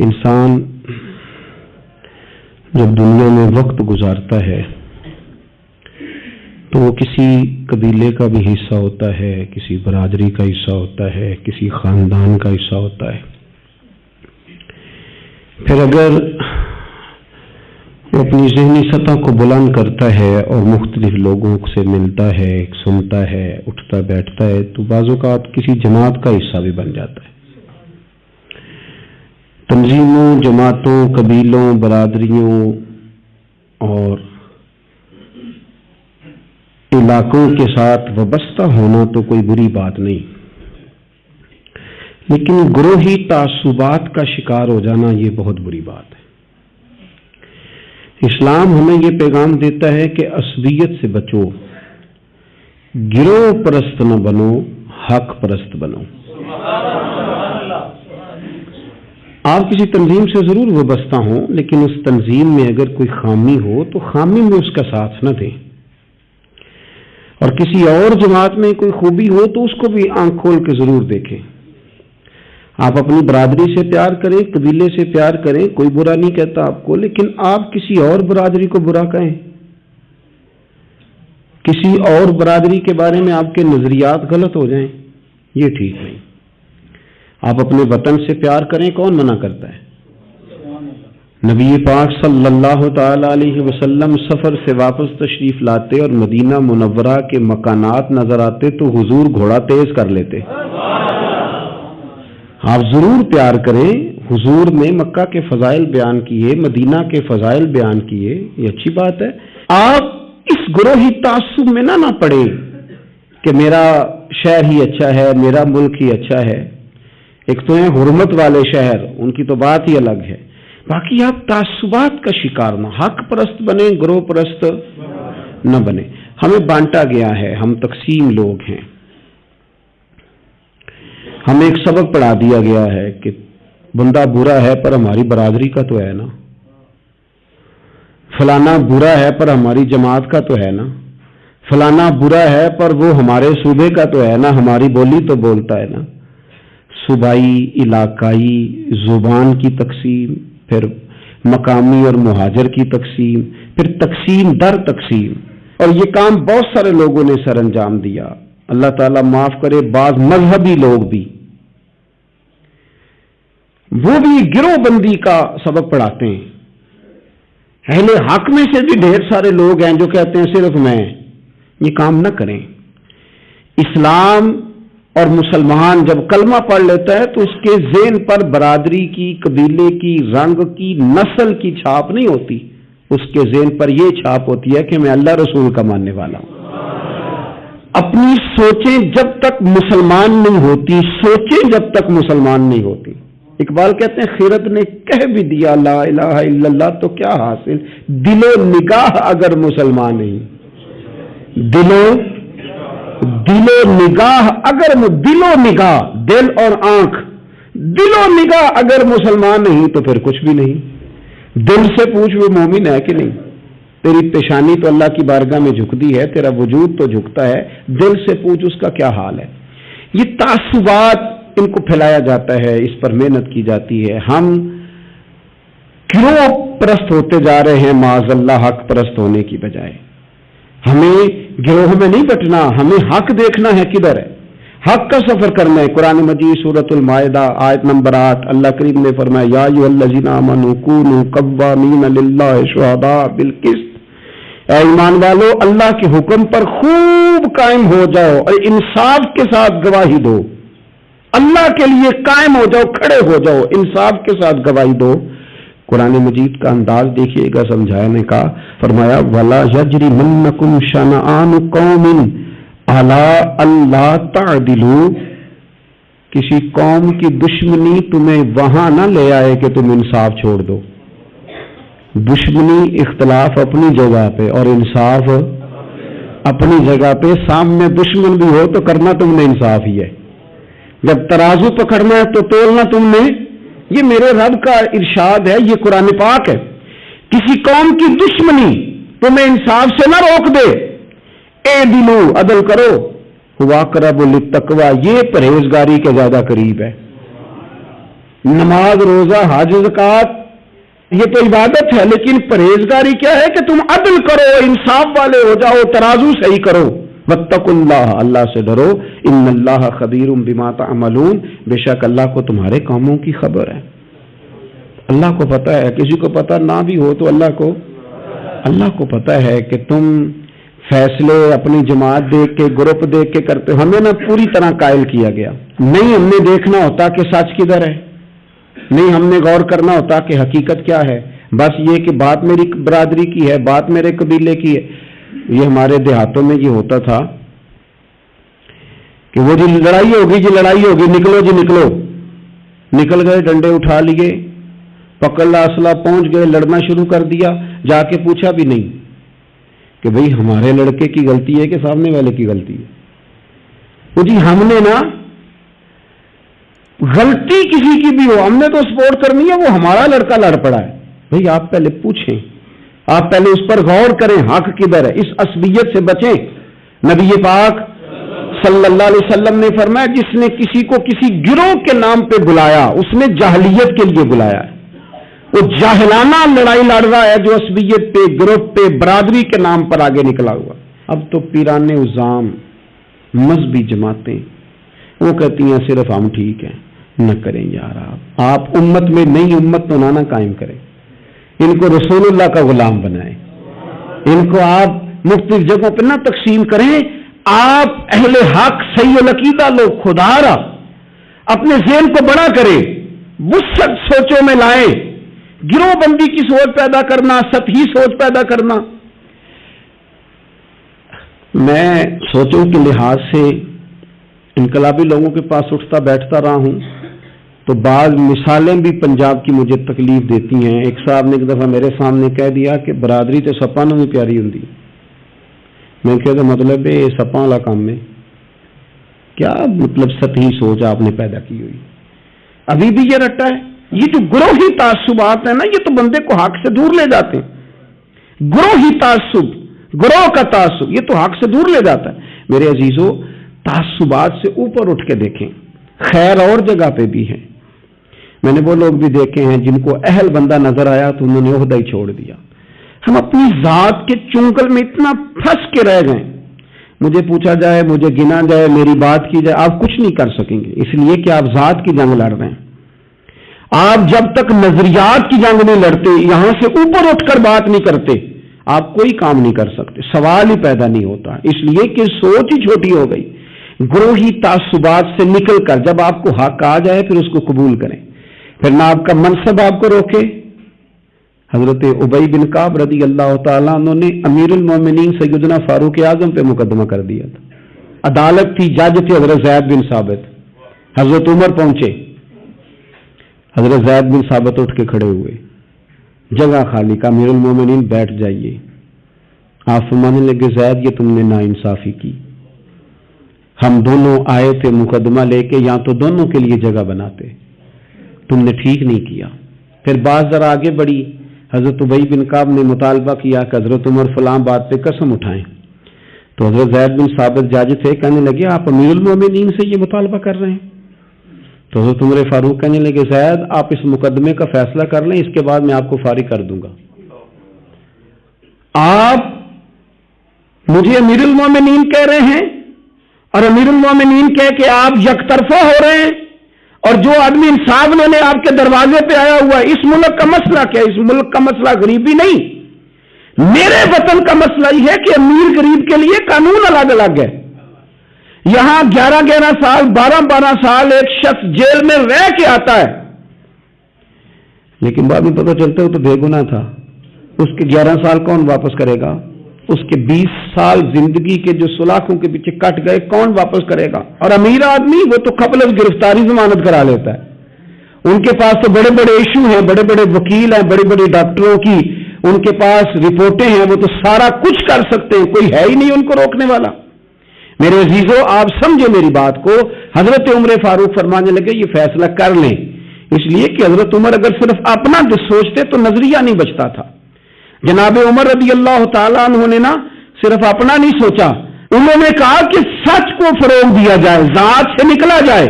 انسان جب دنیا میں وقت گزارتا ہے تو وہ کسی قبیلے کا بھی حصہ ہوتا ہے، کسی برادری کا حصہ ہوتا ہے، کسی خاندان کا حصہ ہوتا ہے۔ پھر اگر وہ اپنی ذہنی سطح کو بلند کرتا ہے اور مختلف لوگوں سے ملتا ہے، سنتا ہے، اٹھتا بیٹھتا ہے، تو بعض اوقات کسی جماعت کا حصہ بھی بن جاتا ہے۔ تنظیموں، جماعتوں، قبیلوں، برادریوں اور علاقوں کے ساتھ وابستہ ہونا تو کوئی بری بات نہیں، لیکن گروہی تعصبات کا شکار ہو جانا یہ بہت بری بات ہے۔ اسلام ہمیں یہ پیغام دیتا ہے کہ عصبیت سے بچو، گروہ پرست نہ بنو، حق پرست بنو۔ آپ کسی تنظیم سے ضرور وابستہ ہوں، لیکن اس تنظیم میں اگر کوئی خامی ہو تو خامی میں اس کا ساتھ نہ دیں، اور کسی اور جماعت میں کوئی خوبی ہو تو اس کو بھی آنکھ کھول کے ضرور دیکھیں۔ آپ اپنی برادری سے پیار کریں، قبیلے سے پیار کریں، کوئی برا نہیں کہتا آپ کو، لیکن آپ کسی اور برادری کو برا کہیں، کسی اور برادری کے بارے میں آپ کے نظریات غلط ہو جائیں، یہ ٹھیک نہیں۔ آپ اپنے وطن سے پیار کریں، کون منع کرتا ہے؟ نبی پاک صلی اللہ تعالی علیہ وسلم سفر سے واپس تشریف لاتے اور مدینہ منورہ کے مکانات نظر آتے تو حضور گھوڑا تیز کر لیتے۔ آپ ضرور پیار کریں۔ حضور نے مکہ کے فضائل بیان کیے، مدینہ کے فضائل بیان کیے، یہ اچھی بات ہے۔ آپ اس گروہی تعصب میں نہ پڑیں کہ میرا شہر ہی اچھا ہے، میرا ملک ہی اچھا ہے۔ ایک تو ہیں حرمت والے شہر، ان کی تو بات ہی الگ ہے، باقی آپ تعصبات کا شکار نہ، حق پرست بنے، گروہ پرست نہ بنے۔ ہمیں بانٹا گیا ہے، ہم تقسیم لوگ ہیں، ہمیں ایک سبق پڑھا دیا گیا ہے کہ بندہ برا ہے پر ہماری برادری کا تو ہے نا، فلانا برا ہے پر ہماری جماعت کا تو ہے نا، فلانا برا ہے پر وہ ہمارے صوبے کا تو ہے نا، ہماری بولی تو بولتا ہے نا۔ صوبائی، علاقائی، زبان کی تقسیم، پھر مقامی اور مہاجر کی تقسیم، پھر تقسیم در تقسیم، اور یہ کام بہت سارے لوگوں نے سر انجام دیا۔ اللہ تعالیٰ معاف کرے، بعض مذہبی لوگ بھی وہ بھی گروہ بندی کا سبق پڑھاتے ہیں۔ اہل حق میں سے بھی ڈھیر سارے لوگ ہیں جو کہتے ہیں صرف میں، یہ کام نہ کریں۔ اسلام اور مسلمان جب کلمہ پڑھ لیتا ہے تو اس کے ذہن پر برادری کی، قبیلے کی، رنگ کی، نسل کی چھاپ نہیں ہوتی، اس کے ذہن پر یہ چھاپ ہوتی ہے کہ میں اللہ رسول کا ماننے والا ہوں۔ اپنی سوچیں جب تک مسلمان نہیں ہوتی، سوچیں جب تک مسلمان نہیں ہوتی۔ اقبال کہتے ہیں خیرت نے کہہ بھی دیا لا الہ الا اللہ تو کیا حاصل، دل و نگاہ اگر مسلمان نہیں، دل و نگاہ اگر دل و نگاہ، دل اور آنکھ، دل و نگاہ اگر مسلمان نہیں تو پھر کچھ بھی نہیں۔ دل سے پوچھ وہ مومن ہے کہ نہیں، تیری پیشانی تو اللہ کی بارگاہ میں جھکتی ہے، تیرا وجود تو جھکتا ہے، دل سے پوچھ اس کا کیا حال ہے۔ یہ تعصبات ان کو پھیلایا جاتا ہے، اس پر محنت کی جاتی ہے۔ ہم گروہ پرست ہوتے جا رہے ہیں معاذ اللہ حق پرست ہونے کی بجائے۔ ہمیں گروہ میں نہیں بٹنا، ہمیں حق دیکھنا ہے کدھر ہے، حق کا سفر کرنا ہے۔ قرآن مجید سورۃ المائدہ آیت نمبر 8 اللہ کریم نے فرمایا یا ایھا الذین آمنوا کونوا قوامین للہ شہداء بالقسط، اے ایمان والو اللہ کے حکم پر خوب قائم ہو جاؤ اور انصاف کے ساتھ گواہی دو۔ اللہ کے لیے قائم ہو جاؤ، کھڑے ہو جاؤ، انصاف کے ساتھ گواہی دو۔ قرآن مجید کا انداز دیکھیے گا سمجھانے کا، فرمایا وَلَا يَجْرِمَنَّكُمْ شَنَآنُ قَوْمٍ عَلَىٰ أَلَّا تَعْدِلُوا، کسی قوم کی دشمنی تمہیں وہاں نہ لے آئے کہ تم انصاف چھوڑ دو۔ دشمنی اختلاف اپنی جگہ پہ اور انصاف اپنی جگہ پہ، سامنے دشمن بھی ہو تو کرنا تم نے انصاف ہی ہے۔ جب ترازو پکڑنا ہے تو تولنا تم نے، یہ میرے رب کا ارشاد ہے، یہ قرآن پاک ہے۔ کسی قوم کی دشمنی تمہیں انصاف سے نہ روک دے، اے دلو عدل کرو، ہوا اقرب للتقوی، یہ پرہیزگاری کے زیادہ قریب ہے۔ نماز روزہ حج زکات یہ تو عبادت ہے، لیکن پرہیزگاری کیا ہے کہ تم عدل کرو، انصاف والے ہو جاؤ، ترازو صحیح کرو. واتقوا اللہ، اللہ سے ڈرو. ان اللہ خبیر بما تعملون، بے شک اللہ کو تمہارے کاموں کی خبر ہے. اللہ کو پتہ ہے، کسی کو پتہ نہ بھی ہو تو اللہ کو پتہ ہے کہ تم فیصلے اپنی جماعت دیکھ کے گروپ دیکھ کے کرتے ہو. ہمیں نہ پوری طرح قائل کیا گیا، نہیں ہم نے دیکھنا ہوتا کہ سچ کدھر ہے، نہیں ہم نے غور کرنا ہوتا کہ حقیقت کیا ہے. بس یہ کہ بات میری برادری کی ہے، بات میرے قبیلے کی ہے. یہ ہمارے دیہاتوں میں یہ ہوتا تھا کہ وہ جی لڑائی ہوگی، نکلو جی نکلو. نکل گئے، ڈنڈے اٹھا لیے، پکڑ لا اسلحہ، پہنچ گئے، لڑنا شروع کر دیا. جا کے پوچھا بھی نہیں کہ بھئی ہمارے لڑکے کی غلطی ہے کہ سامنے والے کی غلطی ہے. وہ جی ہم نے نا غلطی کسی کی بھی ہو، ہم نے تو سپورٹ کرنی ہے، وہ ہمارا لڑکا لڑ پڑا ہے. بھئی آپ پہلے پوچھیں، آپ پہلے اس پر غور کریں حق کدھر ہے. اس عصبیت سے بچیں. نبی پاک صلی اللہ علیہ وسلم نے فرمایا جس نے کسی کو کسی گروہ کے نام پہ بلایا اس نے جاہلیت کے لیے بلایا ہے. وہ جاہلانہ لڑائی لڑ رہا ہے جو عصبیت پہ، گروپ پہ، برادری کے نام پر آگے نکلا ہوا. اب تو پیران عظام، مذہبی جماعتیں وہ کہتی ہیں صرف ہم ٹھیک ہیں. نہ کریں یار، آپ امت میں نئی امت تو نہ قائم کریں. ان کو رسول اللہ کا غلام بنائیں، ان کو آپ مختلف جگہوں پہ نہ تقسیم کریں. آپ اہل حق صحیح العقیدہ لوگ، خدا را اپنے ذہن کو بڑا کریں، وسعت سوچوں میں لائیں. گروہ بندی کی سوچ پیدا کرنا، سطحی سوچ پیدا کرنا. میں سوچوں کے لحاظ سے انقلابی لوگوں کے پاس اٹھتا بیٹھتا رہا ہوں تو بعض مثالیں بھی پنجاب کی مجھے تکلیف دیتی ہیں. ایک صاحب نے ایک دفعہ میرے سامنے کہہ دیا کہ برادری تو سپاں نوں بھی پیاری ہوندی. میں کہتا مطلب ہے سپاں والا کام ہے کیا؟ مطلب سطحی سوچ آپ نے پیدا کی ہوئی. ابھی بھی یہ رٹا ہے. یہ جو گروہی تعصبات ہیں نا، یہ تو بندے کو حق سے دور لے جاتے ہیں. گروہی تعصب، گروہ کا تعصب، یہ تو حق سے دور لے جاتا ہے. میرے عزیزو، تعصبات سے اوپر اٹھ کے دیکھیں. خیر اور جگہ پہ بھی ہے. میں نے وہ لوگ بھی دیکھے ہیں جن کو اہل بندہ نظر آیا تو انہوں نے عہدہ ہی چھوڑ دیا. ہم اپنی ذات کے چنگل میں اتنا پھنس کے رہ گئے. مجھے پوچھا جائے، مجھے گنا جائے، میری بات کی جائے، آپ کچھ نہیں کر سکیں گے، اس لیے کہ آپ ذات کی جنگ لڑ رہے ہیں. آپ جب تک نظریات کی جنگ نہیں لڑتے، یہاں سے اوپر اٹھ کر بات نہیں کرتے، آپ کوئی کام نہیں کر سکتے. سوال ہی پیدا نہیں ہوتا، اس لیے کہ سوچ ہی چھوٹی ہو گئی. گروہی تعصبات سے نکل کر جب آپ کو حق آ جائے پھر اس کو قبول کریں. پھر نہ آپ کا منصب آپ کو روکے. حضرت ابی بن کعب رضی اللہ تعالیٰ عنہ نے امیر المومنین سیدنا فاروق اعظم پہ مقدمہ کر دیا تھا. عدالت تھی، جج تھے حضرت زید بن ثابت. حضرت عمر پہنچے، حضرت زید بن ثابت اٹھ کے کھڑے ہوئے، جگہ خالی کا، امیر المومنین بیٹھ جائیے. آپ فرمانے لگے زید یہ تم نے ناانصافی کی، ہم دونوں آئے تھے مقدمہ لے کے، یا تو دونوں کے لیے جگہ بناتے، تم نے ٹھیک نہیں کیا. پھر بات ذرا آگے بڑھی. حضرت ابی بن کعب نے مطالبہ کیا کہ حضرت عمر فلاں بات پہ قسم اٹھائیں. تو حضرت زید بن ثابت جج تھے، کہنے لگے آپ امیر المومنین سے یہ مطالبہ کر رہے ہیں؟ تو حضرت عمر فاروق کہنے لگے زید آپ اس مقدمے کا فیصلہ کر لیں، اس کے بعد میں آپ کو فارغ کر دوں گا. آپ مجھے امیر المومنین کہہ رہے ہیں اور امیر المومنین کہہ کے آپ یک طرفہ ہو رہے ہیں، اور جو آدمی انصاف لینے آپ کے دروازے پہ آیا ہوا ہے. اس ملک کا مسئلہ کیا؟ اس ملک کا مسئلہ غریبی نہیں، میرے وطن کا مسئلہ یہ ہے کہ امیر غریب کے لیے قانون الگ الگ ہے. یہاں 11 سال 12 سال ایک شخص جیل میں رہ کے آتا ہے، لیکن بعد میں پتہ چلتا ہے وہ تو بے گناہ تھا. اس کے 11 سال کون واپس کرے گا؟ اس کے 20 سال زندگی کے جو سلاخوں کے پیچھے کٹ گئے کون واپس کرے گا؟ اور امیر آدمی وہ تو قبل از گرفتاری ضمانت کرا لیتا ہے. ان کے پاس تو بڑے بڑے ایشو ہیں، بڑے بڑے وکیل ہیں، بڑے بڑے ڈاکٹروں کی ان کے پاس رپورٹیں ہیں، وہ تو سارا کچھ کر سکتے ہیں، کوئی ہے ہی نہیں ان کو روکنے والا. میرے عزیزو آپ سمجھے میری بات کو. حضرت عمر فاروق فرمانے لگے یہ فیصلہ کر لیں، اس لیے کہ حضرت عمر اگر صرف اپنا سوچتے تو نظریہ نہیں بچتا تھا. جناب عمر رضی اللہ تعالیٰ عنہ نے نا صرف اپنا نہیں سوچا، انہوں نے کہا کہ سچ کو فروغ دیا جائے، ذات سے نکلا جائے.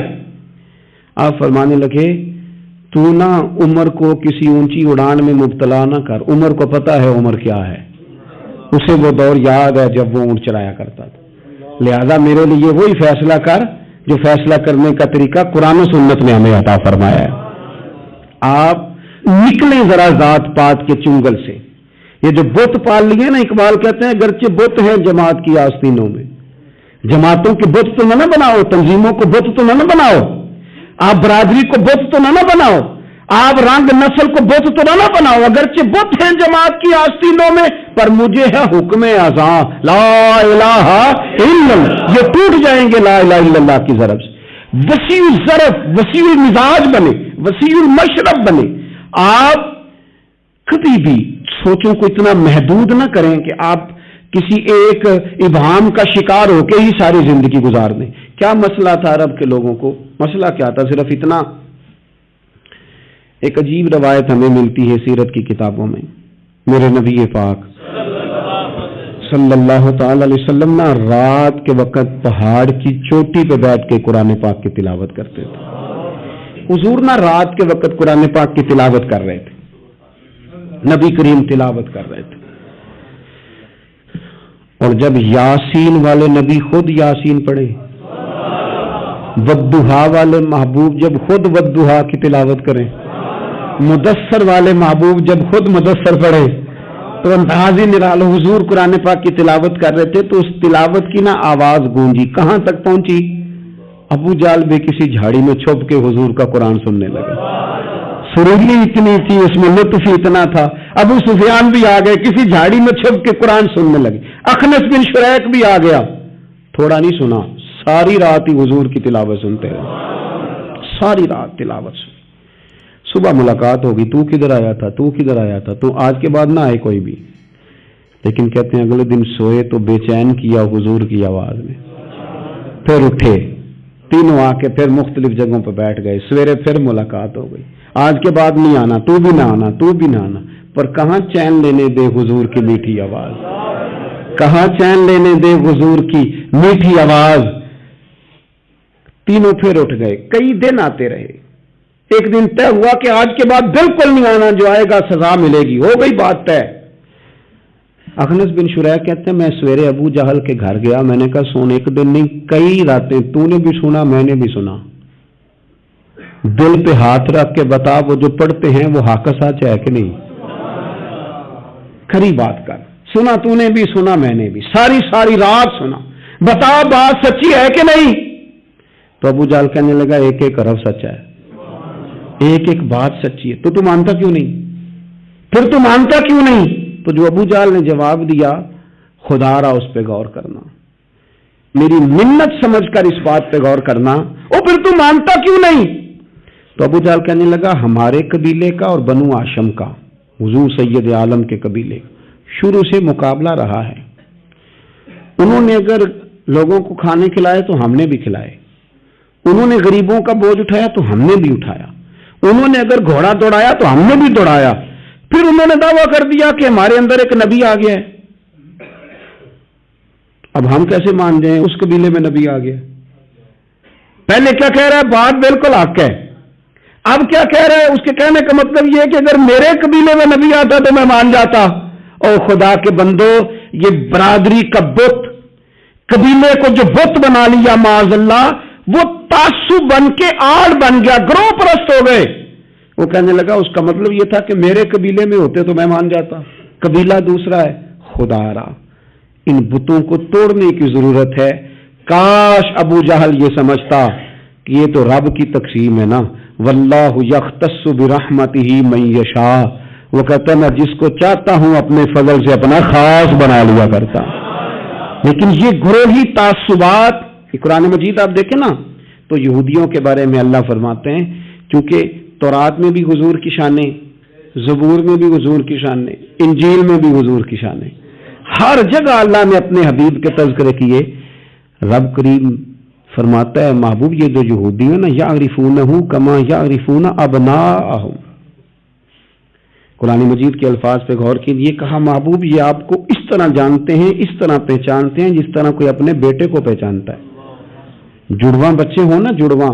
آپ فرمانے لگے تو نہ عمر کو کسی اونچی اڑان میں مبتلا نہ کر. عمر کو پتا ہے عمر کیا ہے، اسے وہ دور یاد ہے جب وہ اونٹ چلایا کرتا تھا. لہذا میرے لیے وہی فیصلہ کر جو فیصلہ کرنے کا طریقہ قرآن و سنت نے ہمیں عطا فرمایا ہے. آپ نکلیں ذرا ذات پات کے چنگل سے. یہ جو بت پال لیے نا، اقبال کہتے ہیں گرچہ بت ہیں جماعت کی آستینوں میں، جماعتوں کے بت تو نہ بناؤ، تنظیموں کو بت تو نہ بناؤ، آپ برادری کو بت تو نہ بناؤ، آپ رنگ نسل کو بت تو نہ بناؤ. اگرچہ بت ہیں جماعت کی آستینوں میں، پر مجھے ہے حکم اذاں لا الہ الا اللہ. یہ ٹوٹ جائیں گے لا الہ الا اللہ کی ضرب سے. وسیع الظرف، وسیع المزاج بنے، وسیع المشرب بنے. آپ کبھی بھی سوچوں کو اتنا محدود نہ کریں کہ آپ کسی ایک ابہام کا شکار ہو کے ہی ساری زندگی گزار دیں. کیا مسئلہ تھا عرب کے لوگوں کو؟ مسئلہ کیا تھا؟ صرف اتنا. ایک عجیب روایت ہمیں ملتی ہے سیرت کی کتابوں میں. میرے نبی پاک صلی اللہ تعالی علیہ وسلم نا رات کے وقت پہاڑ کی چوٹی پہ بیٹھ کے قرآن پاک کی تلاوت کرتے تھے. حضور نا رات کے وقت قرآن پاک کی تلاوت کر رہے تھے، نبی کریم تلاوت کر رہے تھے. اور جب یاسین والے نبی خود یاسین پڑھے، والضحیٰ والے محبوب جب خود والضحیٰ کی تلاوت کریں، مدثر والے محبوب جب خود مدثر پڑھے، تو انداز ہی نرالا. حضور قرآن پاک کی تلاوت کر رہے تھے تو اس تلاوت کی نا آواز گونجی. کہاں تک پہنچی؟ ابو جال بھی کسی جھاڑی میں چھپ کے حضور کا قرآن سننے لگے. سروری اتنی تھی، اس میں لطف اتنا تھا. ابو سفیان بھی آ گئے، کسی جھاڑی میں چھپ کے قرآن سننے لگے. اخنس بن شریک بھی آ گیا. تھوڑا نہیں سنا، ساری رات ہی حضور کی تلاوت سنتے رہے، ساری رات تلاوت سنی. صبح ملاقات ہوگی، تو کدھر آیا تھا، تو کدھر آیا تھا، تو آج کے بعد نہ آئے کوئی بھی. لیکن کہتے ہیں اگلے دن سوئے تو بے چین کیا حضور کی آواز میں. پھر اٹھے تینوں، آ کے پھر مختلف جگہوں پہ بیٹھ گئے. سویرے پھر ملاقات ہو گئی. آج کے بعد نہیں آنا، تو بھی نہ آنا، تو بھی نہ آنا. پر کہاں چین لینے دے حضور کی میٹھی آواز، کہاں چین لینے دے حضور کی میٹھی آواز. تینوں پھر اٹھ گئے. کئی دن آتے رہے. ایک دن طے ہوا کہ آج کے بعد بالکل نہیں آنا، جو آئے گا سزا ملے گی. ہو گئی بات طے. اخنس بن شریح کہتے ہیں میں سویرے ابو جہل کے گھر گیا. میں نے کہا سن، ایک دن نہیں کئی راتیں تو نے بھی سنا، میں نے بھی سنا. دل پہ ہاتھ رکھ کے بتا وہ جو پڑھتے ہیں وہ حق سچ ہے کہ نہیں؟ کھری بات کر. سنا تو نے بھی، سنا میں نے بھی، ساری رات سنا. بتا بات سچی ہے کہ نہیں؟ تو ابو جہل کہنے لگا ایک ایک حرف سچ ہے، ایک ایک بات سچی ہے. تو مانتا کیوں نہیں؟ پھر تو مانتا کیوں نہیں؟ تو جو ابو جہل نے جواب دیا، خدا را اس پہ غور کرنا، میری منت سمجھ کر اس بات پہ غور کرنا. او پھر تو مانتا کیوں نہیں؟ تو ابو جہل کہنے لگا ہمارے قبیلے کا اور بنو ہاشم کا، حضور سید عالم کے قبیلے شروع سے مقابلہ رہا ہے. انہوں نے اگر لوگوں کو کھانے کھلائے تو ہم نے بھی کھلائے، انہوں نے غریبوں کا بوجھ اٹھایا تو ہم نے بھی اٹھایا، انہوں نے اگر گھوڑا دوڑایا تو ہم نے بھی دوڑایا. پھر انہوں نے دعویٰ کر دیا کہ ہمارے اندر ایک نبی آ گیا ہے. اب ہم کیسے مان جائیں اس قبیلے میں نبی آ گیا؟ پہلے کیا کہہ رہا ہے؟ بات بالکل حق ہے. اب کیا کہہ رہا ہے؟ اس کے کہنے کا مطلب یہ ہے کہ اگر میرے قبیلے میں نبی آتا تو میں مان جاتا. اور خدا کے بندو، یہ برادری کا بت، قبیلے کو جو بت بنا لیا معاذ اللہ، وہ تعصب بن کے آڑ بن گیا، گروہ پرست ہو گئے. وہ کہنے لگا اس کا مطلب یہ تھا کہ میرے قبیلے میں ہوتے تو میں مان جاتا. قبیلہ دوسرا ہے. خدا را ان بتوں کو توڑنے کی ضرورت ہے. کاش ابو جہل یہ سمجھتا کہ یہ تو رب کی تقسیم ہے نا، واللہ یختص برحمتہ من یشاء. وہ کہتا ہے میں جس کو چاہتا ہوں اپنے فضل سے اپنا خاص بنا لیا کرتا. لیکن یہ گروہی تعصبات، قرآن مجید آپ دیکھیں نا تو یہودیوں کے بارے میں اللہ فرماتے ہیں، چونکہ تورات میں بھی حضور کی شانیں، زبور میں بھی حضور کی شانیں، انجیل میں بھی حضور کی شانیں، ہر جگہ اللہ نے اپنے حبیب کے تذکرے کیے. رب کریم فرماتا ہے محبوب یہ جو یہودی ہیں نا، یعرفونہ کما یعرفون ابناءہم. قرآن مجید کے الفاظ پہ غور کیجیے. کہا محبوب یہ آپ کو اس طرح جانتے ہیں، اس طرح پہچانتے ہیں جس طرح کوئی اپنے بیٹے کو پہچانتا ہے. جڑواں بچے ہوں نا، جڑواں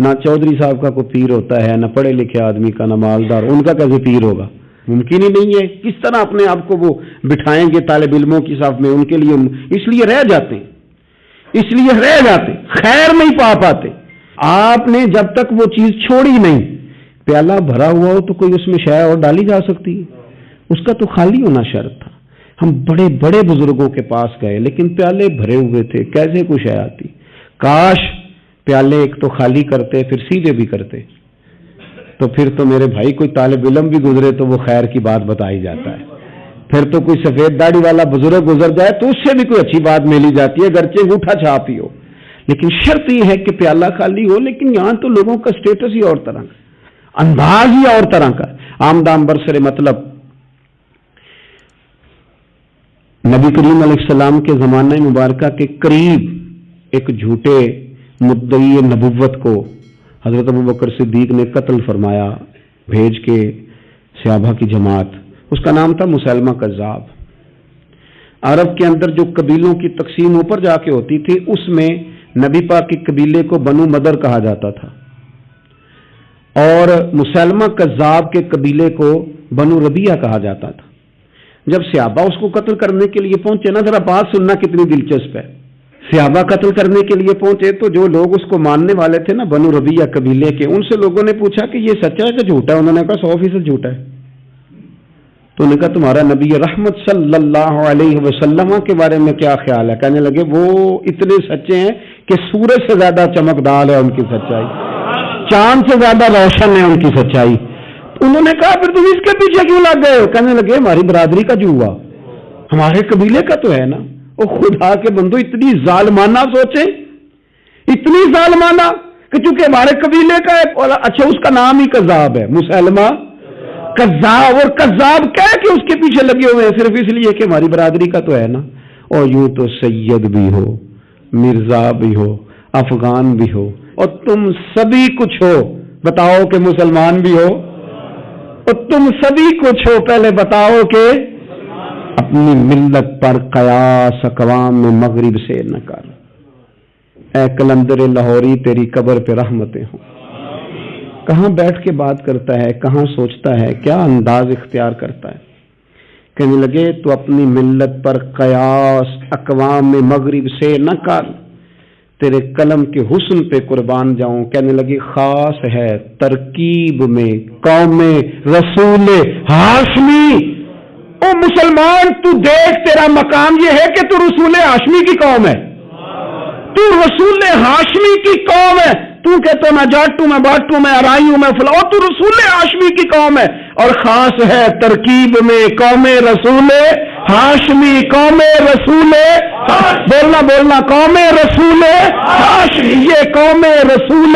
نہ چودھری صاحب کا کوئی پیر ہوتا ہے، نہ پڑھے لکھے آدمی کا، نہ مالدار، ان کا کیسے پیر ہوگا؟ ممکن ہی نہیں ہے. کس طرح اپنے آپ کو وہ بٹھائیں گے طالب علموں کی صف میں؟ ان کے لیے اس لیے رہ جاتے خیر نہیں پا پاتے. آپ نے جب تک وہ چیز چھوڑی نہیں، پیالہ بھرا ہوا ہو تو کوئی اس میں شے اور ڈالی جا سکتی ہے؟ اس کا تو خالی ہونا شرط تھا. ہم بڑے بڑے بزرگوں کے پاس گئے لیکن پیالے بھرے ہوئے تھے، کیسے کوئی شے آتی؟ کاش پیالے ایک تو خالی کرتے پھر سیدھے بھی کرتے، تو پھر تو میرے بھائی کوئی طالب علم بھی گزرے تو وہ خیر کی بات بتائی جاتا ہے. پھر تو کوئی سفید داڑھی والا بزرگ گزر جائے تو اس سے بھی کوئی اچھی بات ملی جاتی ہے، اگرچہ انگوٹھا چھاپ ہی ہو. لیکن شرط یہ ہے کہ پیالہ خالی ہو. لیکن یہاں تو لوگوں کا سٹیٹس ہی اور طرح کا، انداز ہی اور طرح کا. آمدام برسر مطلب نبی کریم علیہ السلام کے زمانہ مبارکہ کے قریب ایک جھوٹے مدعی نبوت کو حضرت ابوبکر صدیق نے قتل فرمایا بھیج کے صحابہ کی جماعت. اس کا نام تھا مسیلمہ کذاب. عرب کے اندر جو قبیلوں کی تقسیم اوپر جا کے ہوتی تھی اس میں نبی پاک کے قبیلے کو بنو مدر کہا جاتا تھا اور مسیلمہ کذاب کے قبیلے کو بنو ربیہ کہا جاتا تھا. جب صحابہ اس کو قتل کرنے کے لیے پہنچے نا، ذرا بات سننا کتنی دلچسپ ہے. صحابہ قتل کرنے کے لیے پہنچے تو جو لوگ اس کو ماننے والے تھے نا بنو ربیہ قبیلے کے، ان سے لوگوں نے پوچھا کہ یہ سچا ہے کہ جھوٹا ہے؟ انہوں نے کہا 100% جھوٹا ہے. تو انہوں نے کہا تمہارا نبی رحمت صلی اللہ علیہ وسلم کے بارے میں کیا خیال ہے؟ کہنے لگے وہ اتنے سچے ہیں کہ سورج سے زیادہ چمکدار ہے ان کی سچائی، چاند سے زیادہ روشن ہے ان کی سچائی. انہوں نے کہا پھر تم اس کے پیچھے کیوں لگ گئے ہو؟ کہنے لگے ہماری برادری کا جو ہوا ہمارے قبیلے کا تو ہے نا. وہ خدا کے بندو اتنی ظالمانہ سوچے، اتنی ظالمانہ کہ چونکہ ہمارے قبیلے کا ہے. اور اچھا اس کا نام ہی کذاب ہے، مسیلمہ کذاب. اور کذاب کہہ کہ اس کے پیچھے لگے ہوئے ہیں صرف اس لیے کہ ہماری برادری کا تو ہے نا. اور یوں تو سید بھی ہو، مرزا بھی ہو، افغان بھی ہو، اور تم سبھی کچھ ہو. بتاؤ کہ مسلمان بھی ہو، اور تم سبھی کچھ ہو. پہلے بتاؤ کہ اپنی ملت پر قیاس اقوام میں مغرب سے نہ کر. اے کلندر لاہوری تیری قبر پہ رحمتیں ہوں. کہاں بیٹھ کے بات کرتا ہے، کہاں سوچتا ہے، کیا انداز اختیار کرتا ہے. کہنے لگے تو اپنی ملت پر قیاس اقوام میں مغرب سے نہ کر، تیرے قلم کے حسن پہ قربان جاؤں. کہنے لگی خاص ہے ترکیب میں قوم رسول ہاشمی. او مسلمان تو دیکھ تیرا مقام یہ ہے کہ تو رسول ہاشمی کی قوم ہے، تو رسول ہاشمی کی قوم ہے. تو کہتا میں جاٹوں میں باٹوں میں ارائیوں میں فلاں، تو رسول ہاشمی کی قوم ہے. اور خاص ہے ترکیب میں قوم رسول ہاشمی. قوم رسول بولنا بولنا قوم رسول ہاشمی. یہ قوم رسول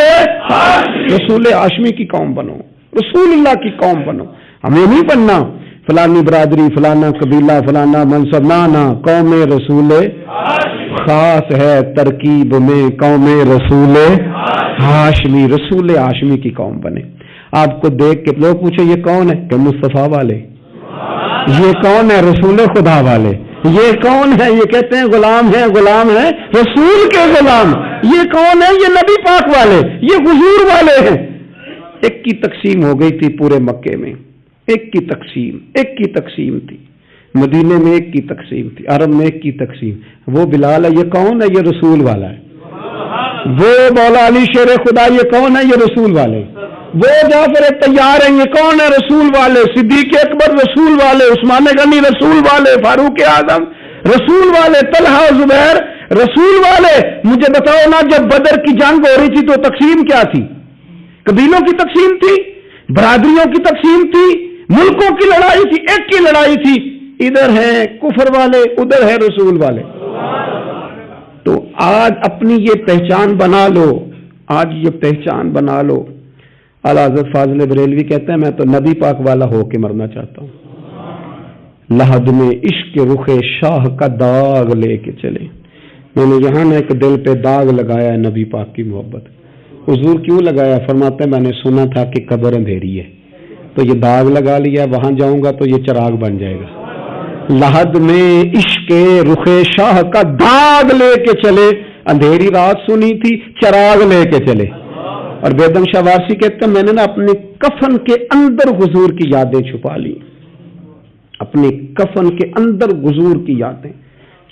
رسول ہاشمی کی قوم بنو، رسول اللہ کی قوم بنو. ہمیں نہیں بننا فلانی برادری فلانا قبیلہ فلانا منصب، نہ قوم رسول خاص ہے ترکیب میں قوم رسول ہاشمی. رسول ہاشمی کی قوم بنے. آپ کو دیکھ کے لوگ پوچھے یہ کون ہے؟ کہ مصطفیٰ والے. یہ کون ہے؟ رسول خدا والے. یہ کون ہے؟ یہ کہتے ہیں غلام ہیں، غلام ہیں رسول کے غلام. یہ کون ہے؟ یہ نبی پاک والے، یہ حضور والے ہیں. ایک کی تقسیم ہو گئی تھی پورے مکے میں، ایک کی تقسیم تھی مدینے میں، ایک کی تقسیم تھی عرب میں، ایک کی تقسیم. وہ بلال ہے، یہ کون ہے؟ یہ رسول والا ہے. وہ مولا علی شیر خدا، یہ کون ہے؟ یہ رسول والے. وہ جعفر طیار ہیں، یہ کون ہے؟ رسول والے. صدیق اکبر رسول والے، عثمان غنی رسول والے، فاروق اعظم رسول والے، طلحہ زبیر رسول والے. مجھے بتاؤ نا جب بدر کی جنگ ہو رہی تھی تو تقسیم کیا تھی؟ قبیلوں کی تقسیم تھی، برادریوں کی تقسیم تھی، ملکوں کی لڑائی تھی. ایک کی لڑائی تھی، ادھر ہیں کفر والے، ادھر ہے رسول والے. تو آج اپنی یہ پہچان بنا لو، آج یہ پہچان بنا لو. اعلیٰ حضرت فاضل بریلوی کہتے ہیں میں تو نبی پاک والا ہو کے مرنا چاہتا ہوں. لحد میں عشق رخ شاہ کا داغ لے کے چلے. میں نے یہاں نہ ایک دل پہ داغ لگایا ہے نبی پاک کی محبت. حضور کیوں لگایا؟ فرماتے ہیں میں نے سنا تھا کہ قبر اندھیری ہے تو یہ داغ لگا لیا، وہاں جاؤں گا تو یہ چراغ بن جائے گا. لحد میں عشق رخ شاہ کا داغ لے کے چلے. اندھیری رات سنی تھی، چراغ لے کے چلے. اور بیدم شاہ وارسی کہتے ہیں میں نے نا اپنے کفن کے اندر حضور کی یادیں چھپا لی، اپنے کفن کے اندر حضور کی یادیں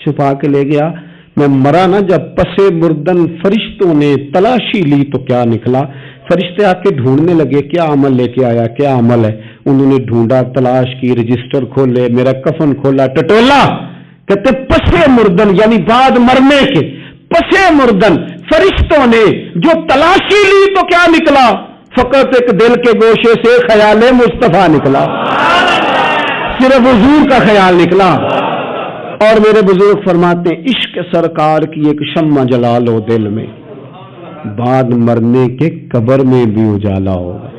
چھپا کے لے گیا۔ میں مرا نا جب پسے مردن فرشتوں نے تلاشی لی تو کیا نکلا، فرشتے آ کے ڈھونڈنے لگے کیا عمل لے کے آیا، کیا عمل ہے، انہوں نے ڈھونڈا، تلاش کی، رجسٹر کھولے، میرا کفن کھولا، ٹٹولا، کہتے پسے مردن یعنی بعد مرنے کے پسے مردن فرشتوں نے جو تلاشی لی تو کیا نکلا، فقط ایک دل کے گوشے سے خیال مصطفیٰ نکلا، صرف حضور کا خیال نکلا۔ اور میرے بزرگ فرماتے ہیں عشق سرکار کی ایک شمع جلا لو دل میں، بعد مرنے کے قبر میں بھی اجالا ہوگا۔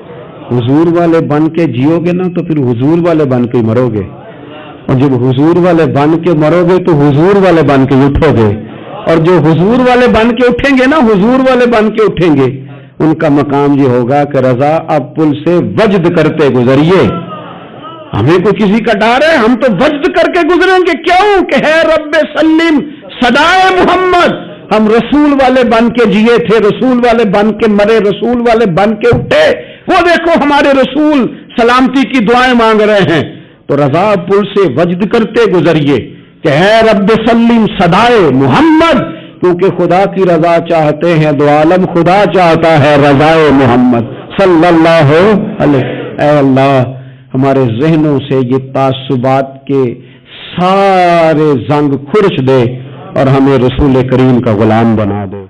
حضور والے بن کے جیو گے نا تو پھر حضور والے بن کے مرو گے، اور جب حضور والے بن کے مرو گے تو حضور والے بن کے اٹھو گے، اور جو حضور والے بن کے اٹھیں گے نا، حضور والے بن کے اٹھیں گے، ان کا مقام یہ ہوگا کہ رضا اب پل سے وجد کرتے گزریے۔ ہمیں کوئی کسی کا ڈر ہے؟ ہم تو وجد کر کے گزریں گے، کیوں کہ ہے رب سلم صدائے محمد، ہم رسول والے بن کے جیے تھے، رسول والے بن کے مرے، رسول والے بن کے اٹھے، وہ دیکھو ہمارے رسول سلامتی کی دعائیں مانگ رہے ہیں، تو رضا پل سے وجد کرتے گزریے کہ ہے رب سلم صدائے محمد، کیونکہ خدا کی رضا چاہتے ہیں دو عالم، خدا چاہتا ہے رضائے محمد صلی اللہ علیہ۔ اے اللہ ہمارے ذہنوں سے یہ تعصبات کے سارے زنگ کھرچ دے اور ہمیں رسول کریم کا غلام بنا دے۔